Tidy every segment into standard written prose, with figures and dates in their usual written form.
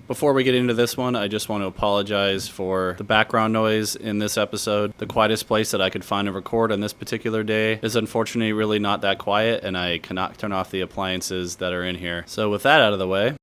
Before we get into this one, I just want to apologize for the background noise in this episode. The quietest place that I could find to record on this particular day is unfortunately really not that quiet, and I cannot turn off the appliances that are in here. So with that out of the way,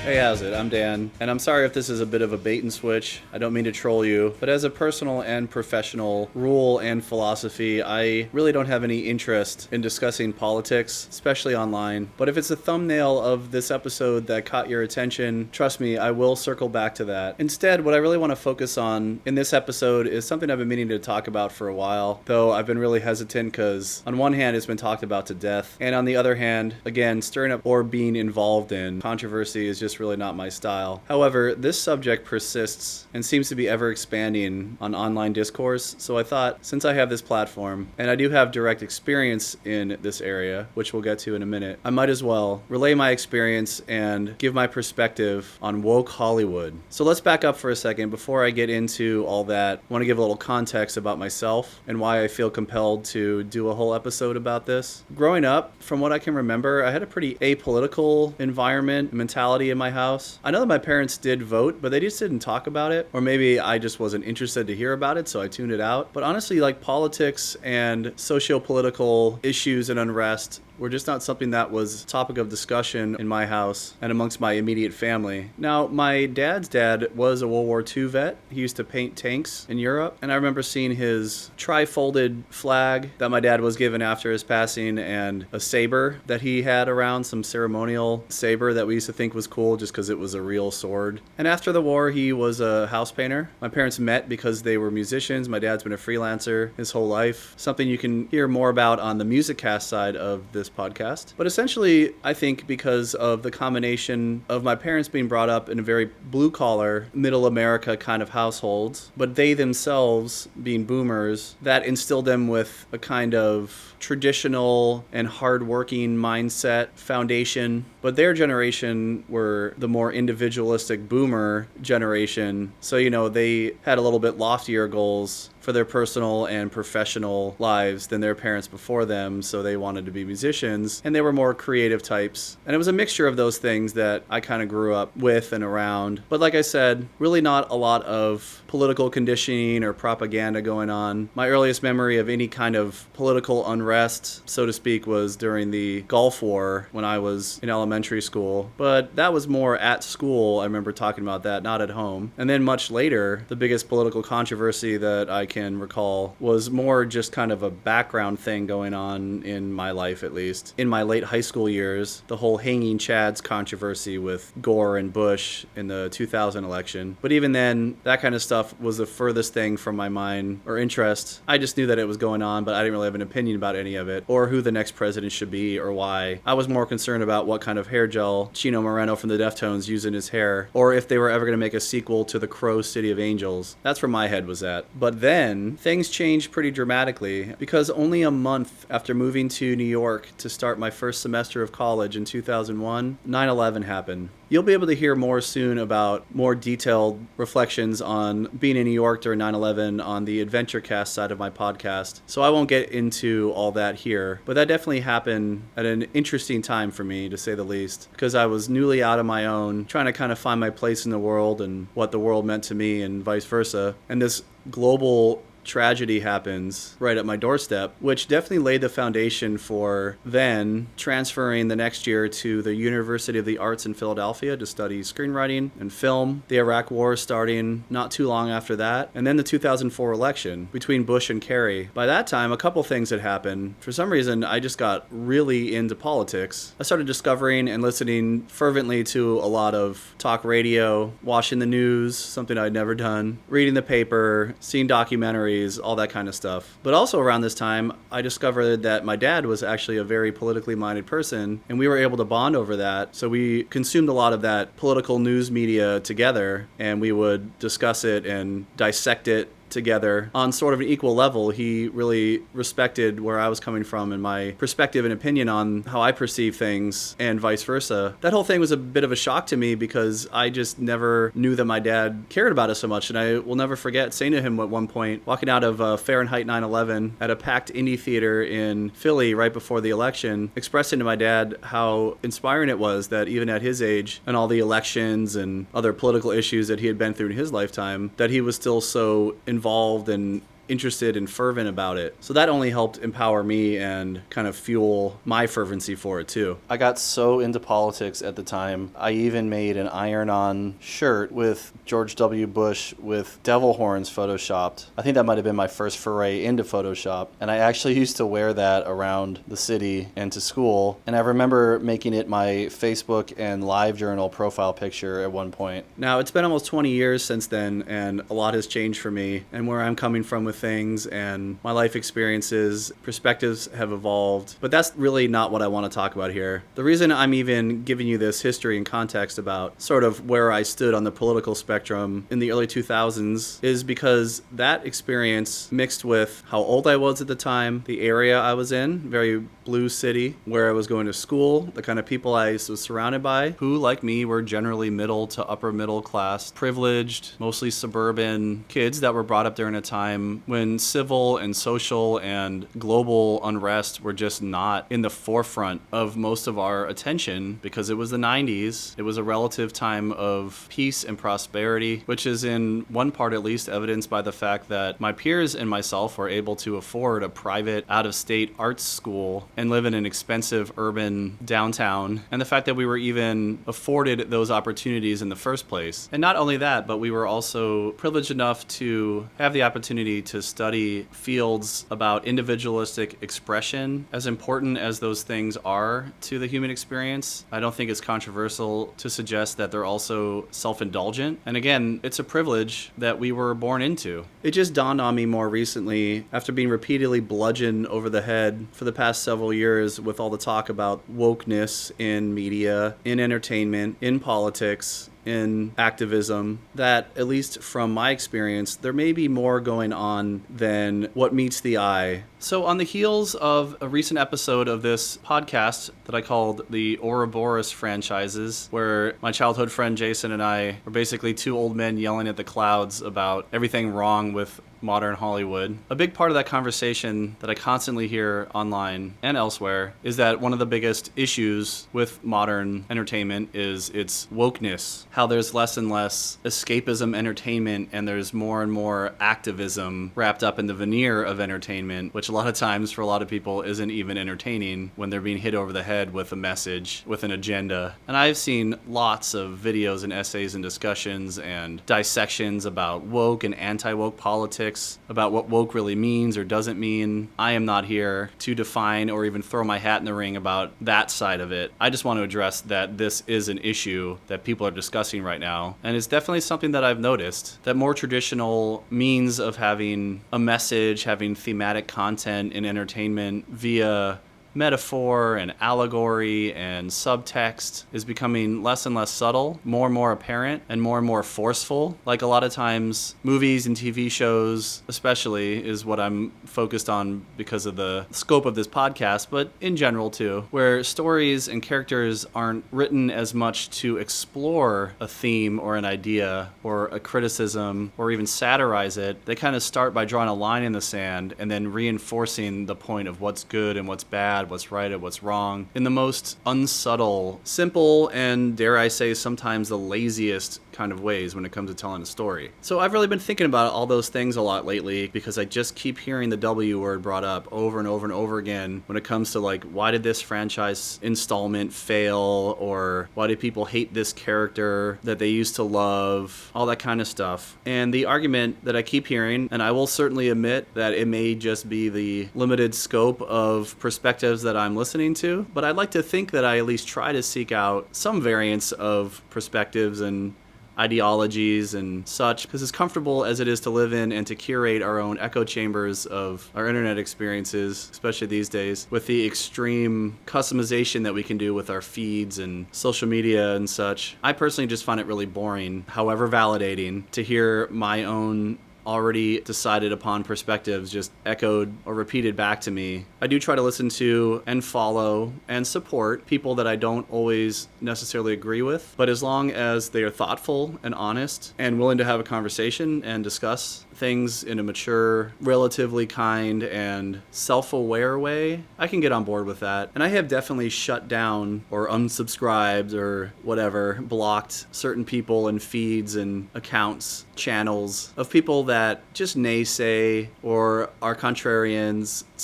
hey, how's it? I'm Dan, and I'm sorry if this is a bit of a bait and switch. I don't mean to troll you, but as a personal and professional rule and philosophy, I really don't have any interest in discussing politics, especially online. But if it's the thumbnail of this episode that caught your attention, trust me, I will circle back to that. Instead, what I really want to focus on in this episode is something I've been meaning to talk about for a while, though I've been really hesitant because on one hand, it's been talked about to death, and on the other hand, again, stirring up or being involved in controversy is just really not my style. However, this subject persists and seems to be ever expanding on online discourse, so I thought, since I have this platform, and I do have direct experience in this area, which we'll get to in a minute, I might as well relay my experience and give my perspective on woke Hollywood. So let's back up for a second. Before I get into all that, I want to give a little context about myself and why I feel compelled to do a whole episode about this. Growing up, from what I can remember, I had a pretty apolitical environment, mentality in my house. I know that my parents did vote, but they just didn't talk about it. Or maybe I just wasn't interested to hear about it, so I tuned it out. But honestly, like politics and socio-political issues and unrest were just not something that was topic of discussion in my house and amongst my immediate family. Now, my dad's dad was a World War II vet. He used to paint tanks in Europe, and I remember seeing his tri-folded flag that my dad was given after his passing and a saber that he had around, some ceremonial saber that we used to think was cool just because it was a real sword. And after the war, he was a house painter. My parents met because they were musicians. My dad's been a freelancer his whole life, something you can hear more about on the Moviecast side of this podcast. But essentially, I think because of the combination of my parents being brought up in a very blue-collar, middle America kind of households, but they themselves being boomers, that instilled them with a kind of traditional and hardworking mindset foundation. But their generation were the more individualistic boomer generation. So, they had a little bit loftier goals for their personal and professional lives than their parents before them, so they wanted to be musicians, and they were more creative types. And it was a mixture of those things that I kind of grew up with and around. But like I said, really not a lot of political conditioning or propaganda going on. My earliest memory of any kind of political unrest, so to speak, was during the Gulf War when I was in elementary school. But that was more at school. I remember talking about that, not at home. And then much later, the biggest political controversy that I can recall was more just kind of a background thing going on in my life, at least. In my late high school years, the whole hanging Chads controversy with Gore and Bush in the 2000 election. But even then, that kind of stuff was the furthest thing from my mind or interest. I just knew that it was going on, but I didn't really have an opinion about any of it, or who the next president should be, or why. I was more concerned about what kind of hair gel Chino Moreno from the Deftones used in his hair, or if they were ever going to make a sequel to The Crow City of Angels. That's where my head was at. But then, things changed pretty dramatically because only a month after moving to New York to start my first semester of college in 2001, 9/11 happened. You'll be able to hear more soon about more detailed reflections on being in New York during 9/11 on the AdventureCast side of my podcast, so I won't get into all that here. But that definitely happened at an interesting time for me, to say the least, because I was newly out on my own, trying to kind of find my place in the world and what the world meant to me and vice versa. And this global tragedy happens right at my doorstep, which definitely laid the foundation for then transferring the next year to the University of the Arts in Philadelphia to study screenwriting and film, the Iraq War starting not too long after that, and then the 2004 election between Bush and Kerry. By that time, a couple things had happened. For some reason, I just got really into politics. I started discovering and listening fervently to a lot of talk radio, watching the news, something I'd never done, reading the paper, seeing documentaries, all that kind of stuff. But also around this time, I discovered that my dad was actually a very politically minded person, and we were able to bond over that. So we consumed a lot of that political news media together, and we would discuss it and dissect it together on sort of an equal level. He really respected where I was coming from and my perspective and opinion on how I perceive things and vice versa. That whole thing was a bit of a shock to me because I just never knew that my dad cared about us so much. And I will never forget saying to him at one point, walking out of Fahrenheit 9/11 at a packed indie theater in Philly right before the election, expressing to my dad how inspiring it was that even at his age and all the elections and other political issues that he had been through in his lifetime, that he was still so involved and interested and fervent about it. So that only helped empower me and kind of fuel my fervency for it too. I got so into politics at the time, I even made an iron-on shirt with George W. Bush with devil horns photoshopped. I think that might have been my first foray into Photoshop, and I actually used to wear that around the city and to school, and I remember making it my Facebook and LiveJournal profile picture at one point. Now, it's been almost 20 years since then, and a lot has changed for me and where I'm coming from with things, and my life experiences, perspectives have evolved. But that's really not what I want to talk about here. The reason I'm even giving you this history and context about sort of where I stood on the political spectrum in the early 2000s is because that experience mixed with how old I was at the time, the area I was in, very blue city, where I was going to school, the kind of people I was surrounded by, who, like me, were generally middle to upper middle class, privileged, mostly suburban kids that were brought up during a time when civil and social and global unrest were just not in the forefront of most of our attention because it was the 90s. It was a relative time of peace and prosperity, which is in one part at least evidenced by the fact that my peers and myself were able to afford a private out-of-state arts school and live in an expensive urban downtown, and the fact that we were even afforded those opportunities in the first place. And not only that, but we were also privileged enough to have the opportunity to study fields about individualistic expression, as important as those things are to the human experience. I don't think it's controversial to suggest that they're also self-indulgent. And again, it's a privilege that we were born into. It just dawned on me more recently, after being repeatedly bludgeoned over the head for the past several years with all the talk about wokeness in media, in entertainment, in politics, in activism, that at least from my experience, there may be more going on than what meets the eye. So on the heels of a recent episode of this podcast that I called the Ouroboros franchises, where my childhood friend Jason and I were basically two old men yelling at the clouds about everything wrong with modern Hollywood. A big part of that conversation that I constantly hear online and elsewhere is that one of the biggest issues with modern entertainment is its wokeness. How there's less and less escapism entertainment and there's more and more activism wrapped up in the veneer of entertainment, which a lot of times for a lot of people isn't even entertaining when they're being hit over the head with a message, with an agenda. And I've seen lots of videos and essays and discussions and dissections about woke and anti-woke politics, about what woke really means or doesn't mean. I am not here to define or even throw my hat in the ring about that side of it. I just want to address that this is an issue that people are discussing right now. And it's definitely something that I've noticed, that more traditional means of having a message, having thematic content in entertainment via metaphor and allegory and subtext is becoming less and less subtle, more and more apparent, and more forceful. Like a lot of times, movies and TV shows especially is what I'm focused on because of the scope of this podcast, but in general too, where stories and characters aren't written as much to explore a theme or an idea or a criticism or even satirize it. They kind of start by drawing a line in the sand and then reinforcing the point of what's good and what's bad, what's right and what's wrong, in the most unsubtle, simple, and dare I say sometimes the laziest kind of ways when it comes to telling a story. So I've really been thinking about all those things a lot lately because I just keep hearing the W word brought up over and over and over again when it comes to like, why did this franchise installment fail, or why do people hate this character that they used to love, all that kind of stuff. And the argument that I keep hearing, and I will certainly admit that it may just be the limited scope of perspectives that I'm listening to, but I'd like to think that I at least try to seek out some variants of perspectives and ideologies and such, because as comfortable as it is to live in and to curate our own echo chambers of our internet experiences, especially these days, with the extreme customization that we can do with our feeds and social media and such, I personally just find it really boring, however validating, to hear my own already decided upon perspectives just echoed or repeated back to me. I do try to listen to and follow and support people that I don't always necessarily agree with, but as long as they are thoughtful and honest and willing to have a conversation and discuss things in a mature, relatively kind, and self-aware way, I can get on board with that. And I have definitely shut down or unsubscribed or whatever, blocked certain people and feeds and accounts, channels of people that just naysay or are contrarians /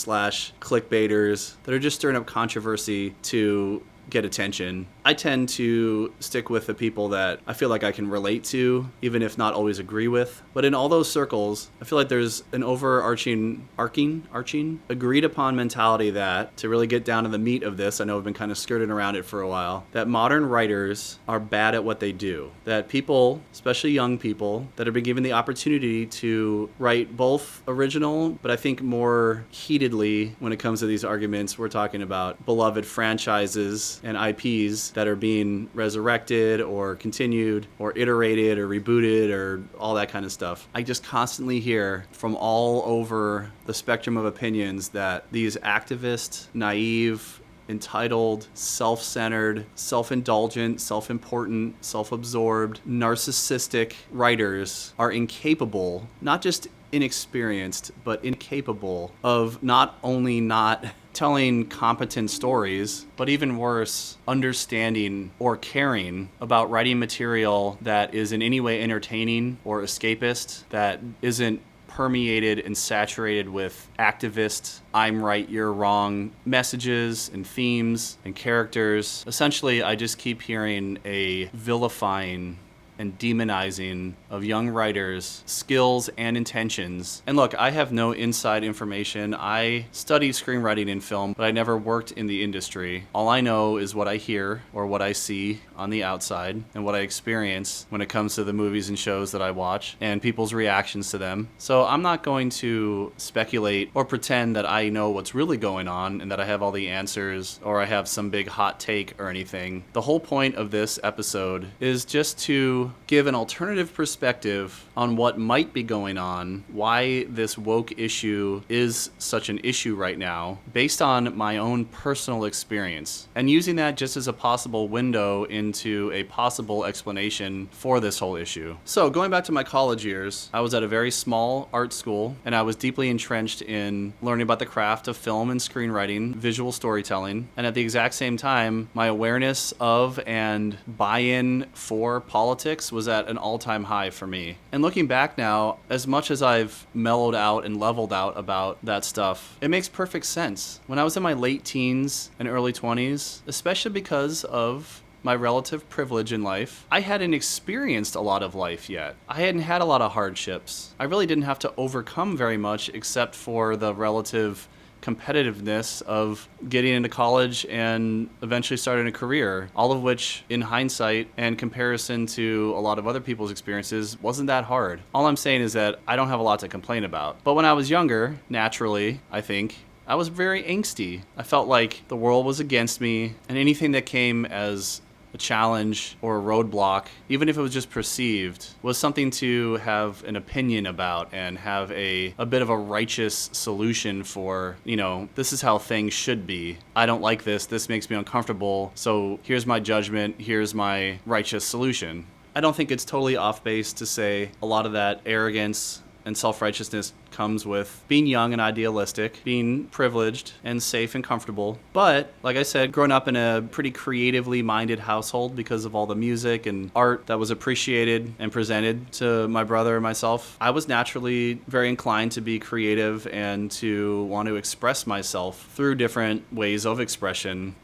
clickbaiters that are just stirring up controversy to get attention. I tend to stick with the people that I feel like I can relate to, even if not always agree with. But in all those circles, I feel like there's an overarching, agreed upon mentality that, to really get down to the meat of this, I know I've been kind of skirting around it for a while, that modern writers are bad at what they do. That people, especially young people, that have been given the opportunity to write both original, but I think more heatedly when it comes to these arguments, we're talking about beloved franchises and IPs that are being resurrected or continued or iterated or rebooted or all that kind of stuff. I just constantly hear from all over the spectrum of opinions that these activist, naive, entitled, self-centered, self-indulgent, self-important, self-absorbed, narcissistic writers are incapable, not just inexperienced, but incapable of not only not telling competent stories, but even worse, understanding or caring about writing material that is in any way entertaining or escapist, that isn't permeated and saturated with activist, I'm right, you're wrong messages and themes and characters. Essentially, I just keep hearing a vilifying and demonizing of young writers' skills and intentions. And look, I have no inside information. I studied screenwriting in film, but I never worked in the industry. All I know is what I hear or what I see on the outside and what I experience when it comes to the movies and shows that I watch and people's reactions to them. So I'm not going to speculate or pretend that I know what's really going on and that I have all the answers or I have some big hot take or anything. The whole point of this episode is just to give an alternative perspective on what might be going on, why this woke issue is such an issue right now, based on my own personal experience, and using that just as a possible window into a possible explanation for this whole issue. So going back to my college years, I was at a very small art school, and I was deeply entrenched in learning about the craft of film and screenwriting, visual storytelling, and at the exact same time, my awareness of and buy-in for politics was at an all-time high for me. And looking back now, as much as I've mellowed out and leveled out about that stuff, it makes perfect sense. When I was in my late teens and early 20s, especially because of my relative privilege in life, I hadn't experienced a lot of life yet. I hadn't had a lot of hardships. I really didn't have to overcome very much except for the relative competitiveness of getting into college and eventually starting a career, all of which in hindsight and comparison to a lot of other people's experiences wasn't that hard. All I'm saying is that I don't have a lot to complain about. But when I was younger, naturally, I think, I was very angsty. I felt like the world was against me, and anything that came as a challenge or a roadblock, even if it was just perceived, was something to have an opinion about and have a bit of a righteous solution for, this is how things should be. I don't like this. This makes me uncomfortable. So here's my judgment. Here's my righteous solution. I don't think it's totally off base to say a lot of that arrogance and self-righteousness comes with being young and idealistic, being privileged and safe and comfortable. But, like I said, growing up in a pretty creatively minded household because of all the music and art that was appreciated and presented to my brother and myself, I was naturally very inclined to be creative and to want to express myself through different ways of expression,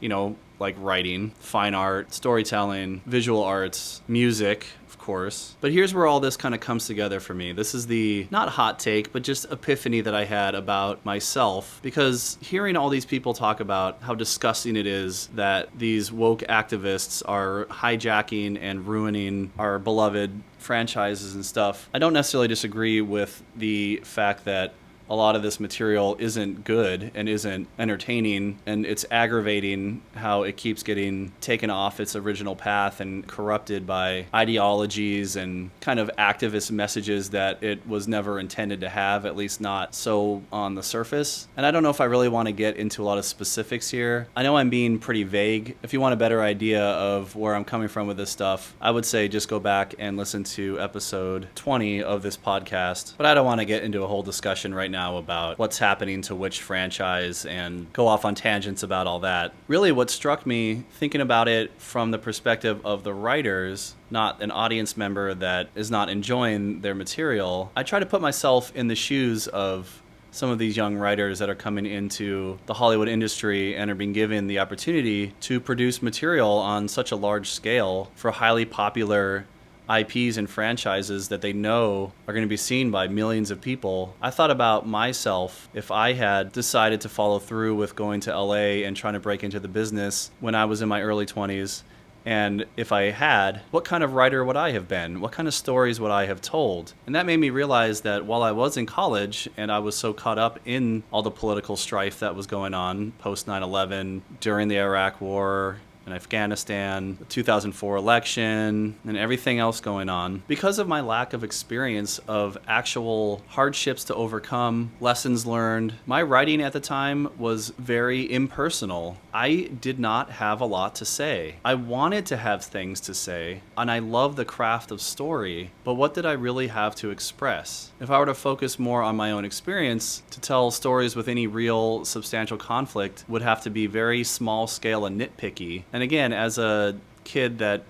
like writing, fine art, storytelling, visual arts, music, of course. But here's where all this kind of comes together for me. This is the, not hot take, but just epiphany that I had about myself, because hearing all these people talk about how disgusting it is that these woke activists are hijacking and ruining our beloved franchises and stuff, I don't necessarily disagree with the fact that a lot of this material isn't good and isn't entertaining, and it's aggravating how it keeps getting taken off its original path and corrupted by ideologies and kind of activist messages that it was never intended to have, at least not so on the surface. And I don't know if I really want to get into a lot of specifics here. I know I'm being pretty vague. If you want a better idea of where I'm coming from with this stuff, I would say just go back and listen to episode 20 of this podcast. But I don't want to get into a whole discussion right now about what's happening to which franchise and go off on tangents about all that. Really, what struck me thinking about it from the perspective of the writers, not an audience member that is not enjoying their material, I try to put myself in the shoes of some of these young writers that are coming into the Hollywood industry and are being given the opportunity to produce material on such a large scale for highly popular IPs and franchises that they know are going to be seen by millions of people. I thought about myself if I had decided to follow through with going to LA and trying to break into the business when I was in my early 20s. And if I had, what kind of writer would I have been? What kind of stories would I have told? And that made me realize that while I was in college and I was so caught up in all the political strife that was going on post 9/11, during the Iraq War, in Afghanistan, the 2004 election, and everything else going on. Because of my lack of experience of actual hardships to overcome, lessons learned, my writing at the time was very impersonal. I did not have a lot to say. I wanted to have things to say, and I love the craft of story, but what did I really have to express? If I were to focus more on my own experience, to tell stories with any real substantial conflict would have to be very small scale and nitpicky. And again, as a kid that,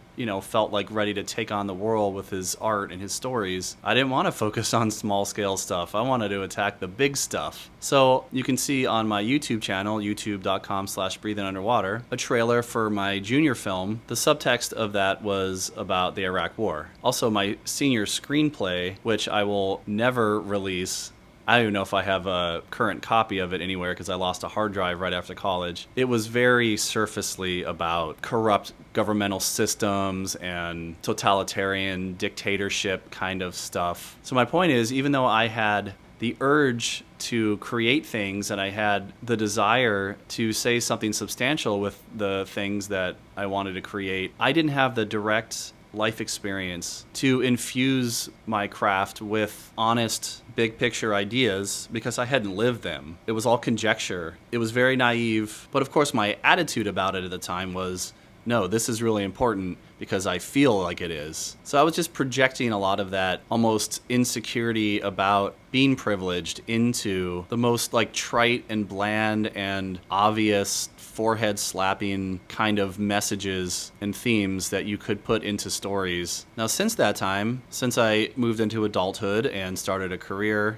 felt like ready to take on the world with his art and his stories, I didn't want to focus on small scale stuff. I wanted to attack the big stuff. So you can see on my YouTube channel, youtube.com/breathingunderwater, a trailer for my junior film. The subtext of that was about the Iraq War. Also, my senior screenplay, which I will never release. I don't even know if I have a current copy of it anywhere because I lost a hard drive right after college. It was very surfacely about corrupt governmental systems and totalitarian dictatorship kind of stuff. So my point is, even though I had the urge to create things and I had the desire to say something substantial with the things that I wanted to create, I didn't have the direct life experience to infuse my craft with honest, big picture ideas because I hadn't lived them. It was all conjecture. It was very naive. But of course, my attitude about it at the time was, no, this is really important because I feel like it is. So I was just projecting a lot of that almost insecurity about being privileged into the most trite and bland and obvious forehead slapping kind of messages and themes that you could put into stories. Now, since that time, since I moved into adulthood and started a career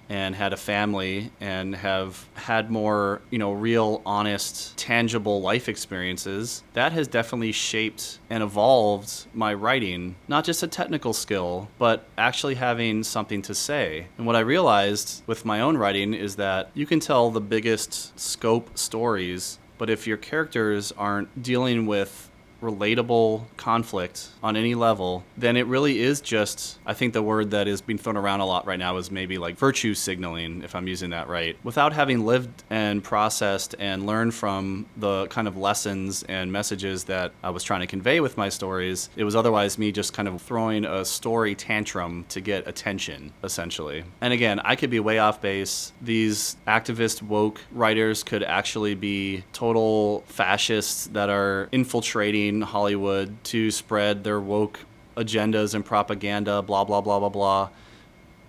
and had a family and have had more, real, honest, tangible life experiences, that has definitely shaped and evolved my writing. Not just a technical skill, but actually having something to say. And what I realized with my own writing is that you can tell the biggest scope stories, but if your characters aren't dealing with relatable conflict on any level, then it really is just, I think the word that is being thrown around a lot right now is maybe virtue signaling, if I'm using that right. Without having lived and processed and learned from the kind of lessons and messages that I was trying to convey with my stories, it was otherwise me just kind of throwing a story tantrum to get attention, essentially. And again, I could be way off base. These activist woke writers could actually be total fascists that are infiltrating Hollywood to spread their woke agendas and propaganda, blah, blah, blah, blah, blah.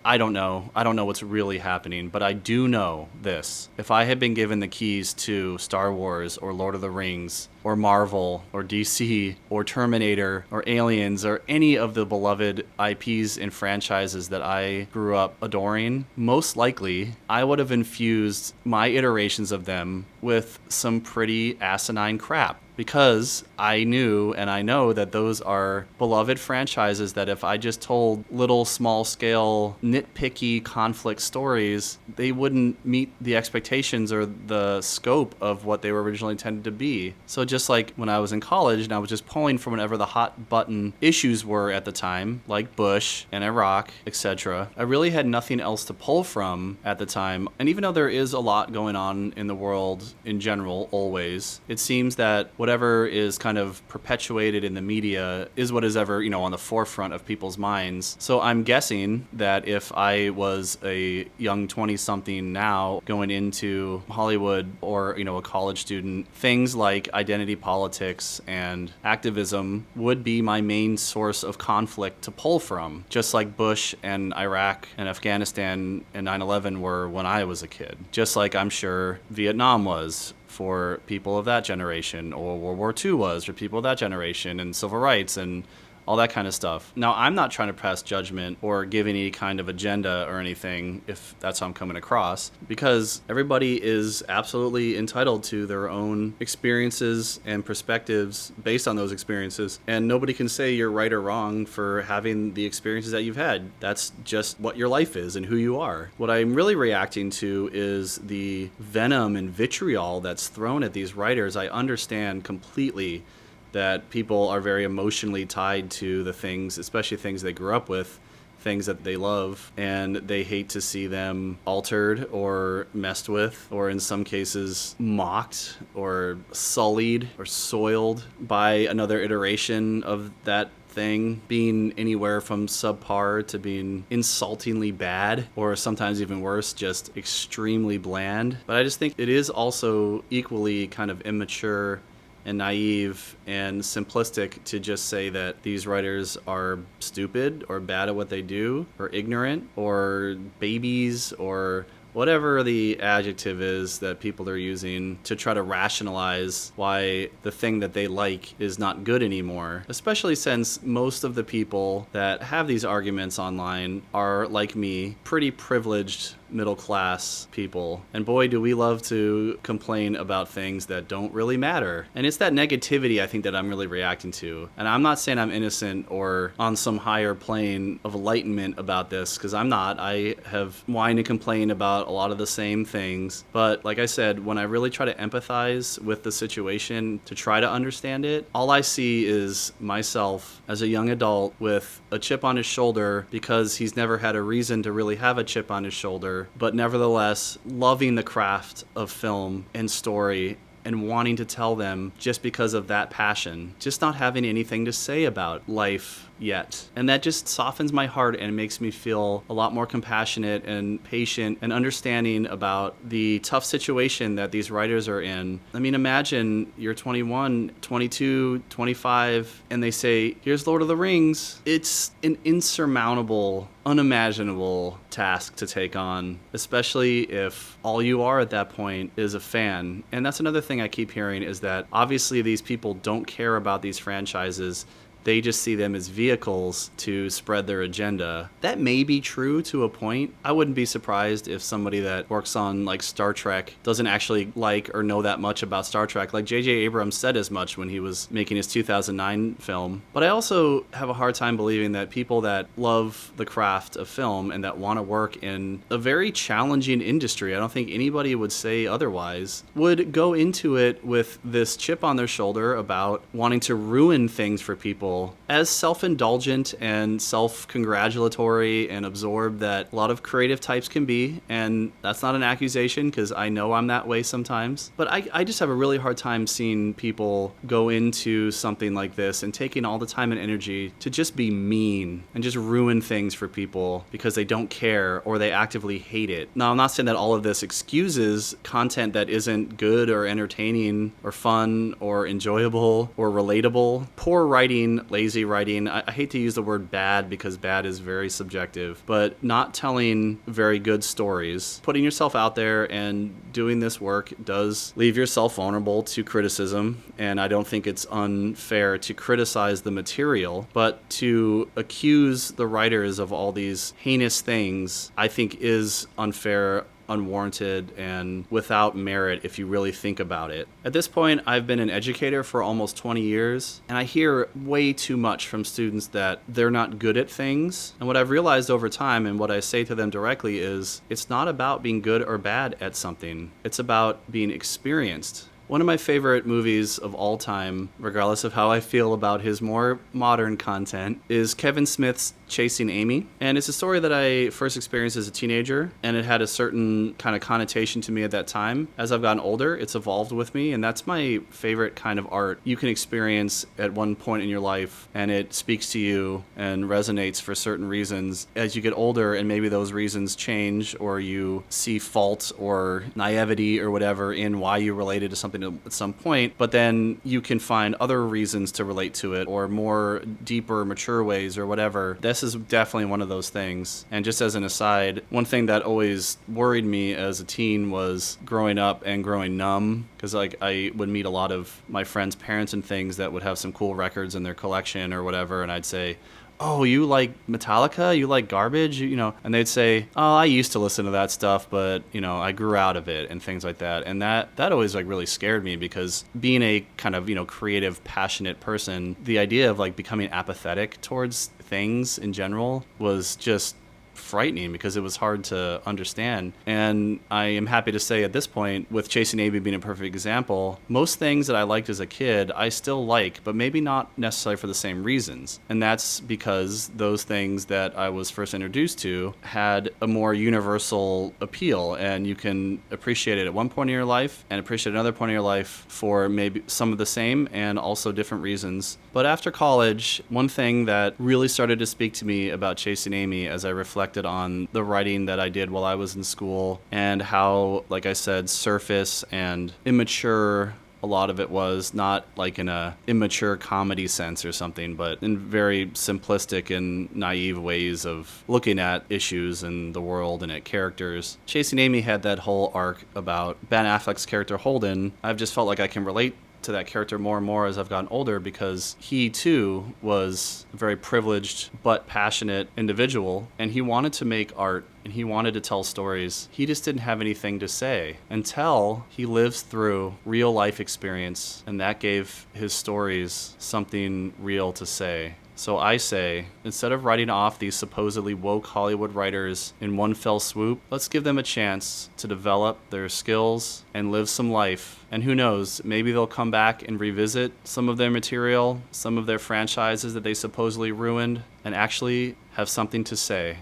I don't know. I don't know what's really happening, but I do know this. If I had been given the keys to Star Wars or Lord of the Rings or Marvel or DC or Terminator or Aliens or any of the beloved IPs and franchises that I grew up adoring, most likely I would have infused my iterations of them with some pretty asinine crap. Because I knew and I know that those are beloved franchises that if I just told little small scale nitpicky conflict stories, they wouldn't meet the expectations or the scope of what they were originally intended to be. So just just like when I was in college and I was just pulling from whatever the hot button issues were at the time, like Bush and Iraq, etc. I really had nothing else to pull from at the time. And even though there is a lot going on in the world in general, always, it seems that whatever is kind of perpetuated in the media is what is ever, on the forefront of people's minds. So I'm guessing that if I was a young 20-something now going into Hollywood or, a college student, things like identity politics and activism would be my main source of conflict to pull from, just like Bush and Iraq and Afghanistan and 9/11 were when I was a kid. Just like I'm sure Vietnam was for people of that generation, or World War II was for people of that generation, and civil rights and all that kind of stuff. Now, I'm not trying to pass judgment or give any kind of agenda or anything, if that's how I'm coming across, because everybody is absolutely entitled to their own experiences and perspectives based on those experiences, and nobody can say you're right or wrong for having the experiences that you've had. That's just what your life is and who you are. What I'm really reacting to is the venom and vitriol that's thrown at these writers. I understand completely that people are very emotionally tied to the things, especially things they grew up with, things that they love, and they hate to see them altered or messed with, or in some cases mocked or sullied or soiled by another iteration of that thing, being anywhere from subpar to being insultingly bad, or sometimes even worse, just extremely bland. But I just think it is also equally kind of immature and naive and simplistic to just say that these writers are stupid or bad at what they do or ignorant or babies or whatever the adjective is that people are using to try to rationalize why the thing that they like is not good anymore, especially since most of the people that have these arguments online are, like me, pretty privileged middle class people. And boy, do we love to complain about things that don't really matter. And it's that negativity, I think, that I'm really reacting to. And I'm not saying I'm innocent or on some higher plane of enlightenment about this, because I'm not. I have whined and complained about a lot of the same things. But like I said, when I really try to empathize with the situation to try to understand it, all I see is myself as a young adult with a chip on his shoulder because he's never had a reason to really have a chip on his shoulder, but nevertheless loving the craft of film and story and wanting to tell them just because of that passion, just not having anything to say about life yet. And that just softens my heart and makes me feel a lot more compassionate and patient and understanding about the tough situation that these writers are in. I mean, imagine you're 21, 22, 25, and they say, here's Lord of the Rings. It's an insurmountable, unimaginable task to take on, especially if all you are at that point is a fan. And that's another thing I keep hearing, is that obviously these people don't care about these franchises. They just see them as vehicles to spread their agenda. That may be true to a point. I wouldn't be surprised if somebody that works on like Star Trek doesn't actually like or know that much about Star Trek. Like J.J. Abrams said as much when he was making his 2009 film. But I also have a hard time believing that people that love the craft of film and that want to work in a very challenging industry, I don't think anybody would say otherwise, would go into it with this chip on their shoulder about wanting to ruin things for people. As self-indulgent and self-congratulatory and absorbed that a lot of creative types can be, and that's not an accusation because I know I'm that way sometimes, but I just have a really hard time seeing people go into something like this and taking all the time and energy to just be mean and just ruin things for people because they don't care or they actively hate it. Now, I'm not saying that all of this excuses content that isn't good or entertaining or fun or enjoyable or relatable. Poor writing, lazy writing. I hate to use the word bad because bad is very subjective, but not telling very good stories. Putting yourself out there and doing this work does leave yourself vulnerable to criticism, and I don't think it's unfair to criticize the material, but to accuse the writers of all these heinous things, I think is unfair, unwarranted, and without merit if you really think about it. At this point, I've been an educator for almost 20 years, and I hear way too much from students that they're not good at things. And what I've realized over time, and what I say to them directly, is it's not about being good or bad at something. It's about being experienced One of my favorite movies of all time, regardless of how I feel about his more modern content, is Kevin Smith's Chasing Amy. And it's a story that I first experienced as a teenager, and it had a certain kind of connotation to me at that time. As I've gotten older, it's evolved with me, and that's my favorite kind of art you can experience at one point in your life, and it speaks to you and resonates for certain reasons. As you get older and maybe those reasons change, or you see fault or naivety or whatever in why you related to something at some point, but then you can find other reasons to relate to it, or more deeper, mature ways or whatever. This is definitely one of those things. And just as an aside, one thing that always worried me as a teen was growing up and growing numb, because I would meet a lot of my friends' parents and things that would have some cool records in their collection or whatever, and I'd say, oh, you like Metallica? You like Garbage? And they'd say, oh, I used to listen to that stuff, but, I grew out of it and things like that. And that always really scared me, because being a kind of, creative, passionate person, the idea of becoming apathetic towards things in general was just frightening, because it was hard to understand. And I am happy to say at this point, with Chasing Amy being a perfect example, most things that I liked as a kid I still like, but maybe not necessarily for the same reasons. And that's because those things that I was first introduced to had a more universal appeal, and you can appreciate it at one point in your life and appreciate another point in your life for maybe some of the same and also different reasons. But after college, one thing that really started to speak to me about Chasing Amy, as I reflected on the writing that I did while I was in school, and how, like I said, surface and immature a lot of it was, not in a immature comedy sense or something, but in very simplistic and naive ways of looking at issues in the world and at characters. Chasing Amy had that whole arc about Ben Affleck's character Holden. I've just felt like I can relate to that character more and more as I've gotten older, because he too was a very privileged but passionate individual, and he wanted to make art and he wanted to tell stories. He just didn't have anything to say until he lives through real life experience, and that gave his stories something real to say. So I say, instead of writing off these supposedly woke Hollywood writers in one fell swoop, let's give them a chance to develop their skills and live some life. And who knows, maybe they'll come back and revisit some of their material, some of their franchises that they supposedly ruined, and actually have something to say.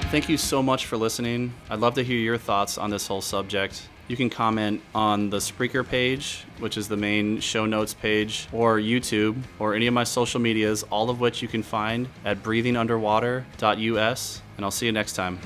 Thank you so much for listening. I'd love to hear your thoughts on this whole subject. You can comment on the Spreaker page, which is the main show notes page, or YouTube, or any of my social medias, all of which you can find at breathingunderwater.us, and I'll see you next time.